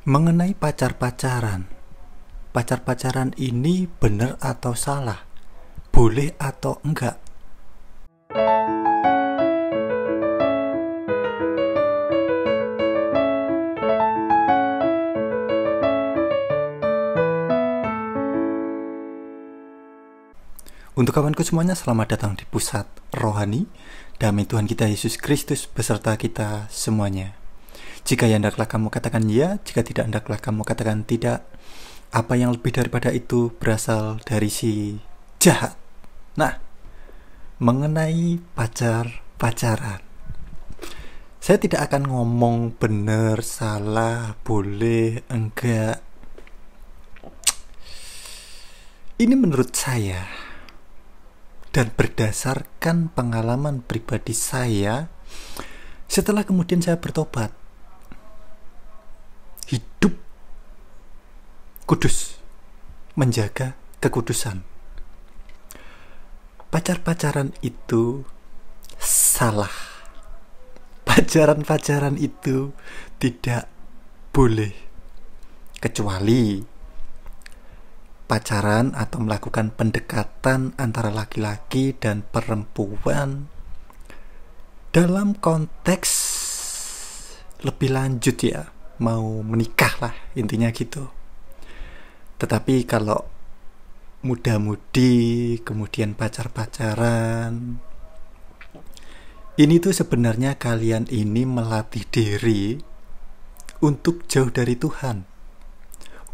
Mengenai pacar-pacaran, pacar-pacaran ini benar atau salah? Boleh atau enggak? Untuk kawanku semuanya, selamat datang di Pusat Rohani. Damai Tuhan kita Yesus Kristus beserta kita semuanya. Jika ya hendaklah kamu katakan ya, jika tidak hendaklah kamu katakan tidak. Apa yang lebih daripada itu berasal dari si jahat. Nah, mengenai pacaran, saya tidak akan ngomong benar, salah, boleh, enggak. Ini menurut saya dan berdasarkan pengalaman pribadi saya setelah kemudian saya bertobat, hidup kudus, menjaga kekudusan. Pacar-pacaran itu salah. Pacaran-pacaran itu tidak boleh, kecuali pacaran atau melakukan pendekatan antara laki-laki dan perempuan dalam konteks lebih lanjut, ya, mau menikah lah, intinya gitu. Tetapi kalau muda-mudi kemudian pacar-pacaran, ini tuh sebenarnya kalian ini melatih diri untuk jauh dari Tuhan,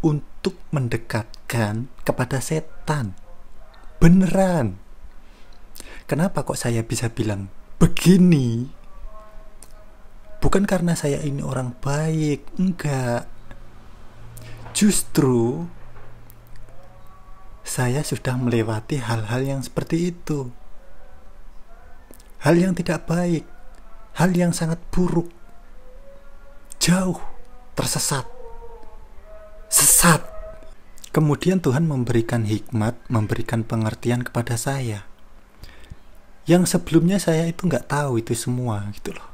untuk mendekatkan kepada setan. Beneran. Kenapa kok saya bisa bilang begini? Bukan karena saya ini orang baik, enggak. Justru saya sudah melewati hal-hal yang seperti itu. Hal yang tidak baik, hal yang sangat buruk. Jauh, tersesat, sesat. Kemudian Tuhan memberikan hikmat, memberikan pengertian kepada saya. Yang sebelumnya saya itu nggak tahu itu semua gitu loh.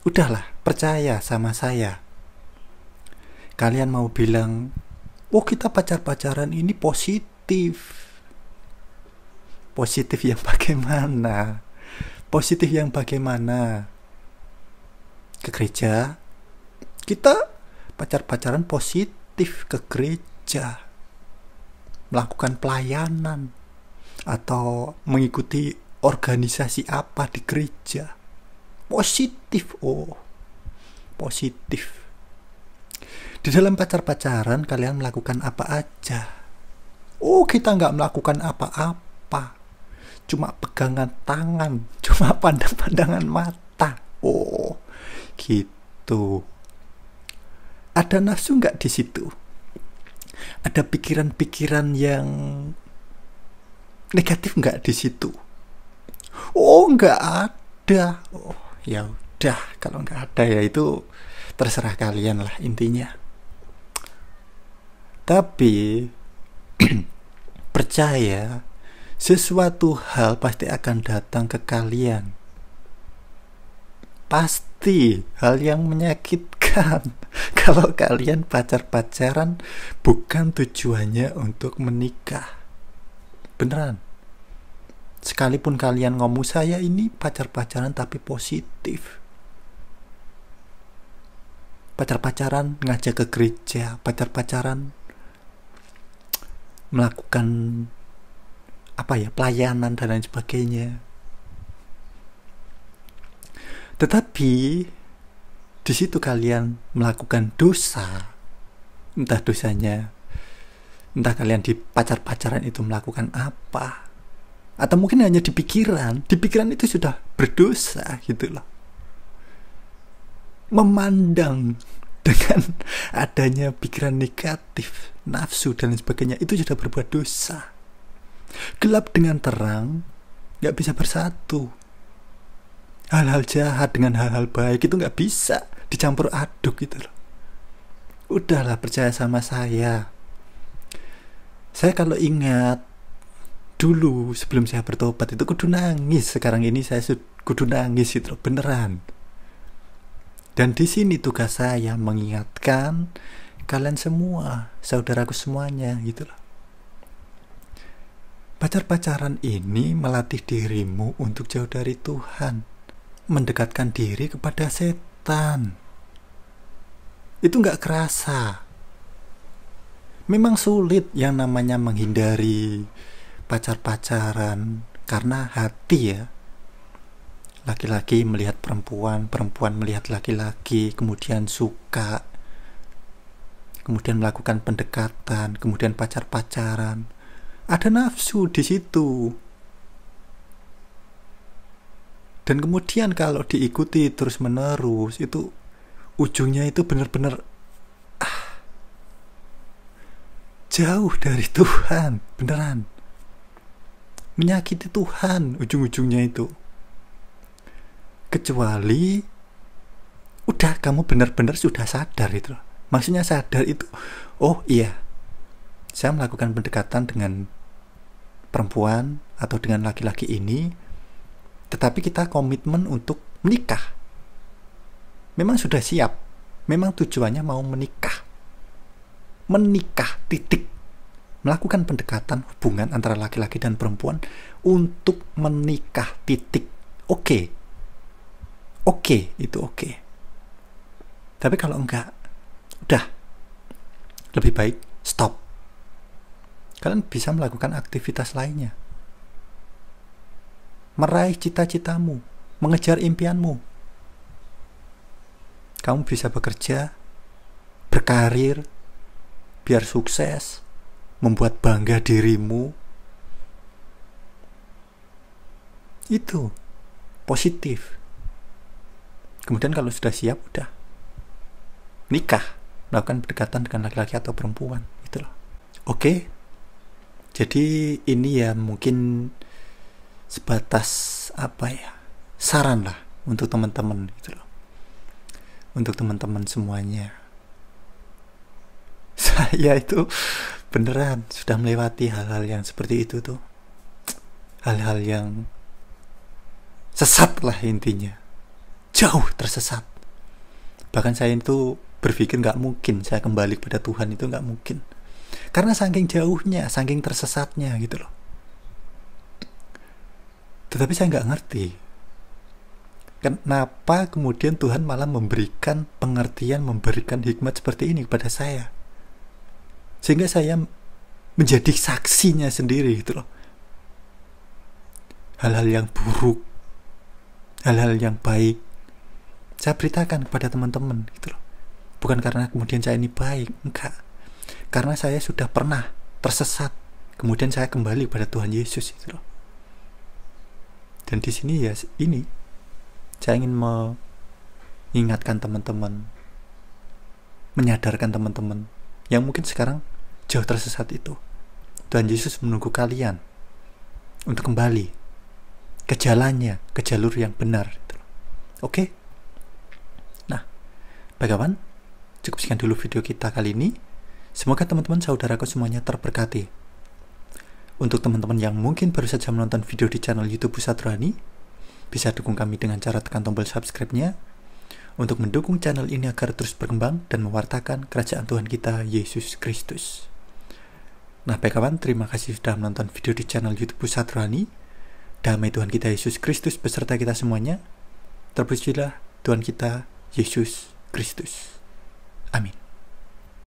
Udahlah, percaya sama saya. Kalian mau bilang, oh kita pacar-pacaran ini positif. Positif yang bagaimana? Positif yang bagaimana? Ke gereja, kita pacar-pacaran positif ke gereja, melakukan pelayanan atau mengikuti organisasi apa di gereja, positif. Oh, positif. Di dalam pacar-pacaran kalian melakukan apa aja? Oh, kita nggak melakukan apa-apa, cuma pegangan tangan, cuma pandang-pandangan mata. Oh, gitu. Ada nafsu nggak di situ? Ada pikiran-pikiran yang negatif nggak di situ? Oh, nggak ada. Oh, ya udah, kalau nggak ada ya itu terserah kalian lah intinya. Tapi percaya, sesuatu hal pasti akan datang ke kalian. Pasti hal yang menyakitkan. Kalau kalian pacar-pacaran bukan tujuannya untuk menikah. Beneran. Sekalipun kalian ngomong saya ini pacar-pacaran tapi positif. Pacar-pacaran ngajak ke gereja, pacar-pacaran melakukan pelayanan dan lain sebagainya. Tetapi di situ kalian melakukan dosa. Entah dosanya, entah kalian di pacar-pacaran itu melakukan apa, atau mungkin hanya di pikiran itu sudah berdosa gitu loh. Memandang dengan adanya pikiran negatif, nafsu dan lain sebagainya, itu sudah berbuat dosa. Gelap dengan terang gak bisa bersatu. Hal-hal jahat dengan hal-hal baik itu gak bisa dicampur aduk gitu loh. Udahlah, percaya sama saya. Saya kalau ingat dulu sebelum saya bertobat itu kudu nangis. Sekarang ini saya kudu nangis gitu loh, beneran. Dan di sini tugas saya mengingatkan kalian semua, saudaraku semuanya, gitu loh. Pacar-pacaran ini melatih dirimu untuk jauh dari Tuhan, mendekatkan diri kepada setan. Itu nggak kerasa. Memang sulit yang namanya menghindari pacar-pacaran karena hati ya. Laki-laki melihat perempuan, perempuan melihat laki-laki, kemudian suka, kemudian melakukan pendekatan, kemudian pacar-pacaran. Ada nafsu di situ. Dan kemudian kalau diikuti terus-menerus, itu ujungnya itu benar-benar jauh dari Tuhan, beneran. Menyakiti Tuhan ujung-ujungnya itu. Kecuali udah kamu benar-benar sudah sadar itu. Maksudnya sadar itu, oh iya, saya melakukan pendekatan dengan perempuan atau dengan laki-laki ini, tetapi kita komitmen untuk menikah. Memang sudah siap, memang tujuannya mau menikah, titik. Melakukan pendekatan hubungan antara laki-laki dan perempuan untuk menikah, titik. Oke, itu oke. Tapi kalau enggak, udah, lebih baik stop. Kalian bisa melakukan aktivitas lainnya, meraih cita-citamu, mengejar impianmu. Kamu bisa bekerja, berkarir, biar sukses, membuat bangga dirimu. Itu positif. Kemudian kalau sudah siap, udah nikah, melakukan pendekatan dengan laki-laki atau perempuan, gitu loh. Oke. Jadi ini ya mungkin sebatas saran lah untuk teman-teman, gitu loh. Untuk teman-teman semuanya. Saya itu beneran sudah melewati hal-hal yang seperti itu tuh. Hal-hal yang sesat lah intinya. Jauh tersesat. Bahkan saya itu berpikir gak mungkin saya kembali kepada Tuhan, itu gak mungkin. Karena saking jauhnya, saking tersesatnya gitu loh. Tetapi saya gak ngerti kenapa kemudian Tuhan malah memberikan pengertian, memberikan hikmat seperti ini kepada saya. Sehingga saya menjadi saksinya sendiri gitu loh. Hal-hal yang buruk, hal-hal yang baik, saya beritakan kepada teman-teman gitu loh. Bukan karena kemudian saya ini baik, enggak. Karena saya sudah pernah tersesat, kemudian saya kembali kepada Tuhan Yesus gitu loh. Dan di sini ya ini saya ingin mengingatkan teman-teman, menyadarkan teman-teman yang mungkin sekarang jauh tersesat itu. Tuhan Yesus menunggu kalian untuk kembali ke jalannya, ke jalur yang benar gitu loh. Oke? Nah, baik kawan, cukup sekian dulu video kita kali ini. Semoga teman-teman saudaraku semuanya terberkati. Untuk teman-teman yang mungkin baru saja menonton video di channel YouTube Pusat Rohani, bisa dukung kami dengan cara tekan tombol subscribe-nya untuk mendukung channel ini agar terus berkembang dan mewartakan kerajaan Tuhan kita Yesus Kristus. Nah, baik kawan, terima kasih sudah menonton video di channel YouTube Pusat Rohani. Damai Tuhan kita Yesus Kristus beserta kita semuanya. Terpujilah Tuhan kita Yesus Kristus. Amin.